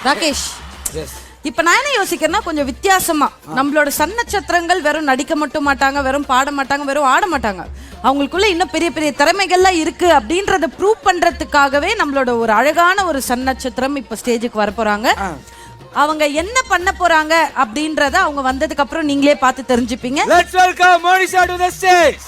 ராகேஷ், இப்ப நான் என்ன யோசிக்கிறேன்னா கொஞ்சம் வித்தியாசமா நம்மளோட சன் நட்சத்திரங்கள் வெறும் நடிக்க மட்டும் மாட்டாங்க, வெறும் பாட மாட்டாங்க, வெறும் ஆட மாட்டாங்க. அவங்களுக்குள்ள இன்னும் பெரிய பெரிய திறமைகள்லாம் இருக்கு அப்படின்றத ப்ரூவ் பண்றதுக்காகவே நம்மளோட ஒரு அழகான ஒரு சன் நட்சத்திரம் இப்ப ஸ்டேஜுக்கு வர போறாங்க. அவங்க என்ன பண்ண போறாங்க அப்படின்றத அவங்க வந்ததுக்கு அப்புறம் நீங்களே பார்த்து தெரிஞ்சுப்பீங்க. Let's welcome Monisha to the stage.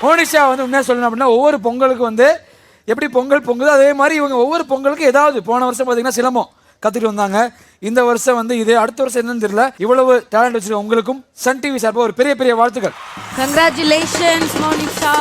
Monisha வந்து உண்மையாக சொல்லணும் அப்படின்னா ஒவ்வொரு பொங்கலுக்கு வந்து எப்படி பொங்கல் பொங்குதோ அதே மாதிரி இவங்க ஒவ்வொரு பொங்கலுக்கும் ஏதாவது போன வருஷம் பார்த்தீங்கன்னா சிலம்பம் கற்றுக்கிட்டு வந்தாங்க. இந்த வருஷம் வந்து இது, அடுத்த வருஷம் என்னன்னு தெரியல. இவ்வளவு டேலண்ட் வச்சிருக்க உங்களுக்கும் சன் டிவி சார்பாக ஒரு பெரிய பெரிய வாழ்த்துக்கள். கங்க்ராச்சுலேஷன்ஸ் மோனிஷா.